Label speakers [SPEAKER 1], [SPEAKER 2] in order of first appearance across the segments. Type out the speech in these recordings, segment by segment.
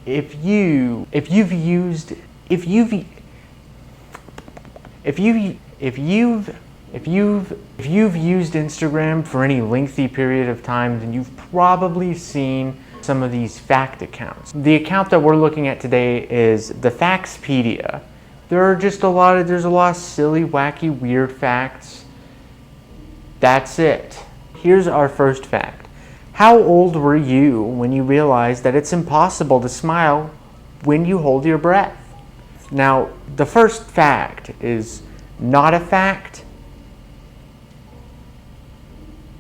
[SPEAKER 1] if you've used Instagram for any lengthy period of time, then you've probably seen some of these fact accounts. The account that we're looking at today is the Factspedia. There's a lot of silly, wacky, weird facts. That's it. Here's our first fact. How old were you when you realized that it's impossible to smile when you hold your breath? Now, the first fact is not a fact.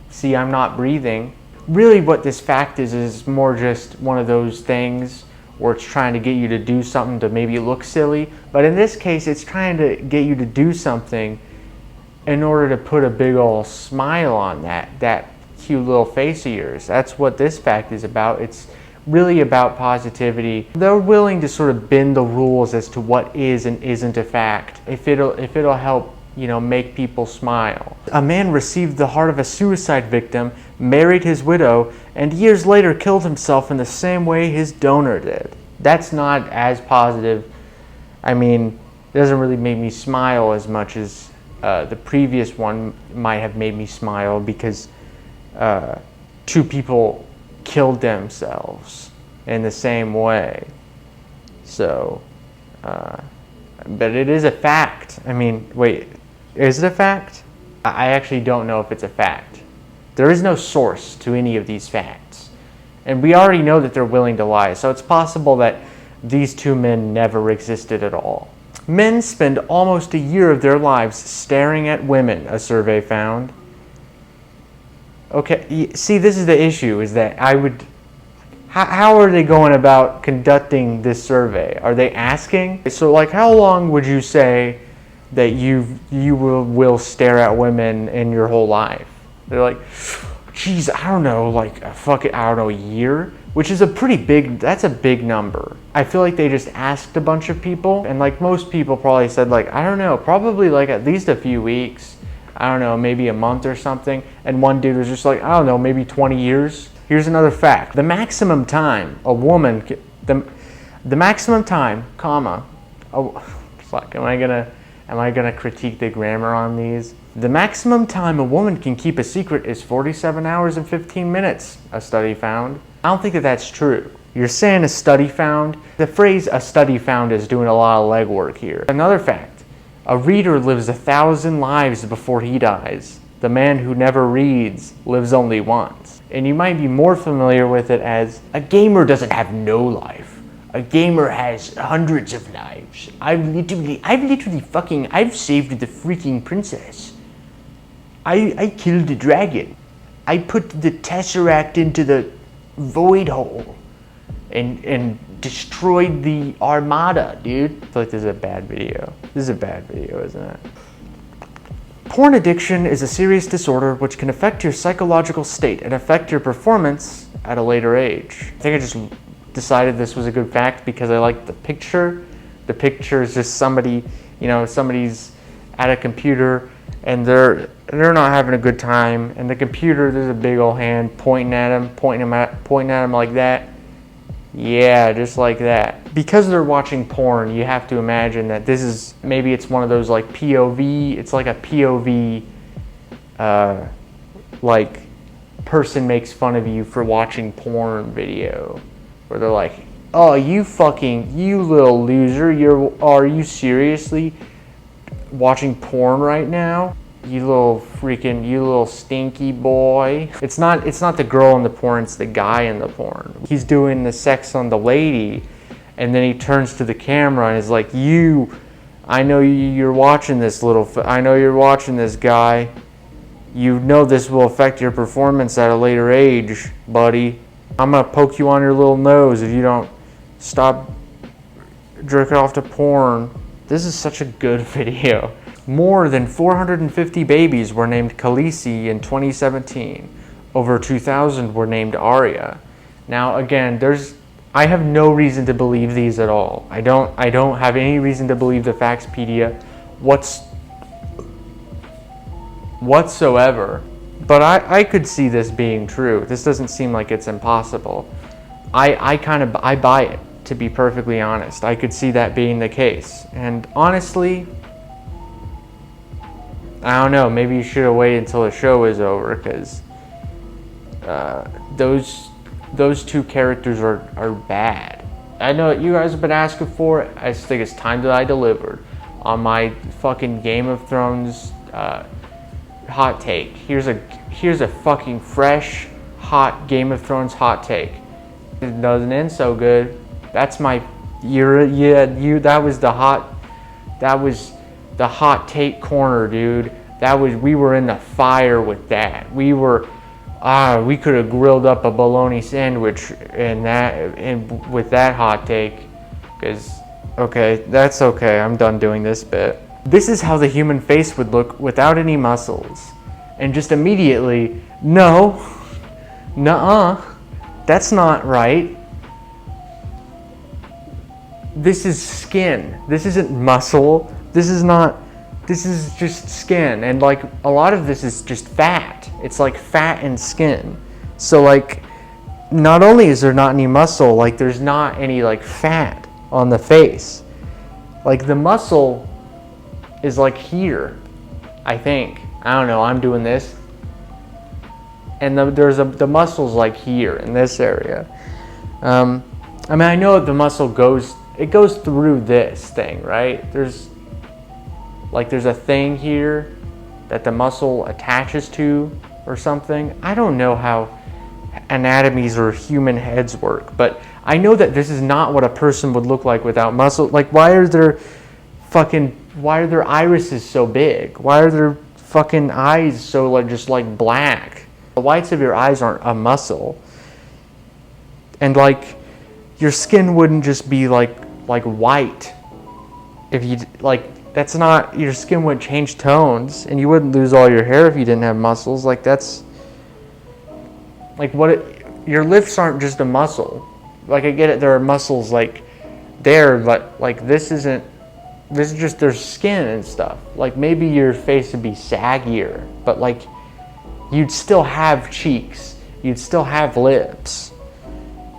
[SPEAKER 1] See, I'm not breathing. Really what this fact is more just one of those things where it's trying to get you to do something to maybe look silly. But in this case, it's trying to get you to do something in order to put a big old smile on that cute little face of yours. That's what this fact is about. It's really about positivity. They're willing to sort of bend the rules as to what is and isn't a fact if it'll help, make people smile. A man received the heart of a suicide victim, married his widow, and years later killed himself in the same way his donor did. That's not as positive. I mean, it doesn't really make me smile as much as the previous one might have made me smile, because two people killed themselves in the same way. So, but it is a fact. I mean, wait, is it a fact? I actually don't know if it's a fact. There is no source to any of these facts. And we already know that they're willing to lie, so it's possible that these two men never existed at all. Men spend almost a year of their lives staring at women, a survey found. Okay, see, this is the issue, is that how are they going about conducting this survey? Are they asking? So, like, how long would you say that you will stare at women in your whole life? They're like, geez, I don't know, like, a year? Which is that's a big number. I feel like they just asked a bunch of people, and like most people probably said, like, I don't know, probably like at least a few weeks. I don't know, maybe a month or something. And one dude was just like, I don't know, maybe 20 years. Here's another fact. The maximum time a woman, the maximum time, am I gonna critique the grammar on these? The maximum time a woman can keep a secret is 47 hours and 15 minutes, a study found. I don't think that that's true. You're saying a study found? The phrase "a study found" is doing a lot of legwork here. Another fact. A reader lives 1,000 lives before he dies. The man who never reads lives only once. And you might be more familiar with it as, a gamer doesn't have no life. A gamer has hundreds of lives. I've saved the freaking princess. I killed the dragon. I put the Tesseract into the void hole and destroyed the Armada, dude. I feel like this is a bad video. This is a bad video, isn't it? Porn addiction is a serious disorder which can affect your psychological state and affect your performance at a later age. I think I just decided this was a good fact because I like the picture. The picture is just somebody's at a computer and they're not having a good time, and the computer, there's a big old hand pointing at him like that. Yeah, just like that. Because they're watching porn, you have to imagine that maybe it's one of those like POV, it's like a POV, like person makes fun of you for watching porn video, where they're like, oh, you little loser, are you seriously watching porn right now? You little stinky boy. It's not the girl in the porn, it's the guy in the porn. He's doing the sex on the lady, and then he turns to the camera and is like, I know you're watching this I know you're watching this guy. You know this will affect your performance at a later age, buddy. I'm gonna poke you on your little nose if you don't stop jerking off to porn. This is such a good video. More than 450 babies were named Khaleesi in 2017. Over 2,000 were named Arya. Now again, I have no reason to believe these at all. I don't have any reason to believe the Factspedia whatsoever. But I could see this being true. This doesn't seem like it's impossible. I buy it. to be perfectly honest. I could see that being the case. And honestly, I don't know, maybe you should have waited until the show was over, because those two characters are bad. I know you guys have been asking for it. I just think it's time that I delivered on my fucking Game of Thrones hot take. Here's a fucking fresh, hot Game of Thrones hot take. It doesn't end so good. That's my that was the hot take corner, dude. We were in the fire with that. We could have grilled up a bologna sandwich with that hot take. Okay, that's okay. I'm done doing this bit. This is how the human face would look without any muscles. And just immediately, no, nuh-uh, that's not right. This is skin. This isn't muscle. This is just skin. And like a lot of this is just fat. It's like fat and skin. So like, not only is there not any muscle, like there's not any like fat on the face. Like the muscle is like here, I think. I don't know, I'm doing this. And the muscle's like here in this area. I mean, I know the muscle goes through this thing, right? There's a thing here that the muscle attaches to or something. I don't know how anatomies or human heads work, but I know that this is not what a person would look like without muscle. Like, why are their irises so big? Why are their fucking eyes so like just like black? The whites of your eyes aren't a muscle. And like your skin wouldn't just be like white if you like, that's not, your skin would change tones, and you wouldn't lose all your hair if you didn't have muscles. Like that's like your lips aren't just a muscle. Like I get it, there are muscles like there, but like this is just their skin and stuff. Like maybe your face would be saggier, but like you'd still have cheeks, you'd still have lips,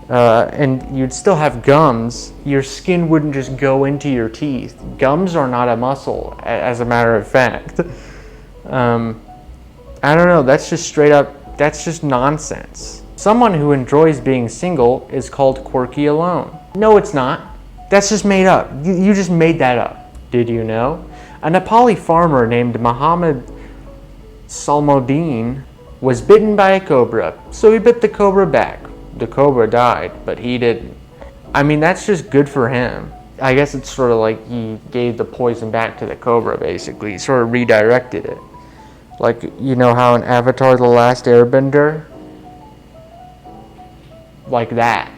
[SPEAKER 1] and you'd still have gums. Your skin wouldn't just go into your teeth. Gums are not a muscle, as a matter of fact. I don't know, that's just straight up, that's just nonsense. Someone who enjoys being single is called quirky alone. No, it's not. That's just made up. You just made that up. Did you know? A Nepali farmer named Muhammad Salmodin was bitten by a cobra, so he bit the cobra back. The cobra died, but he didn't. I mean, that's just good for him. I guess it's sort of like he gave the poison back to the cobra, basically. He sort of redirected it. Like, you know how in Avatar: The Last Airbender? Like that.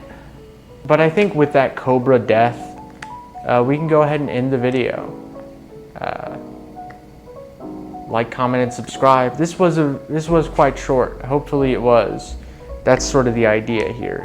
[SPEAKER 1] But I think with that cobra death, we can go ahead and end the video. Like, comment, and subscribe. This was quite short. Hopefully it was. That's sort of the idea here.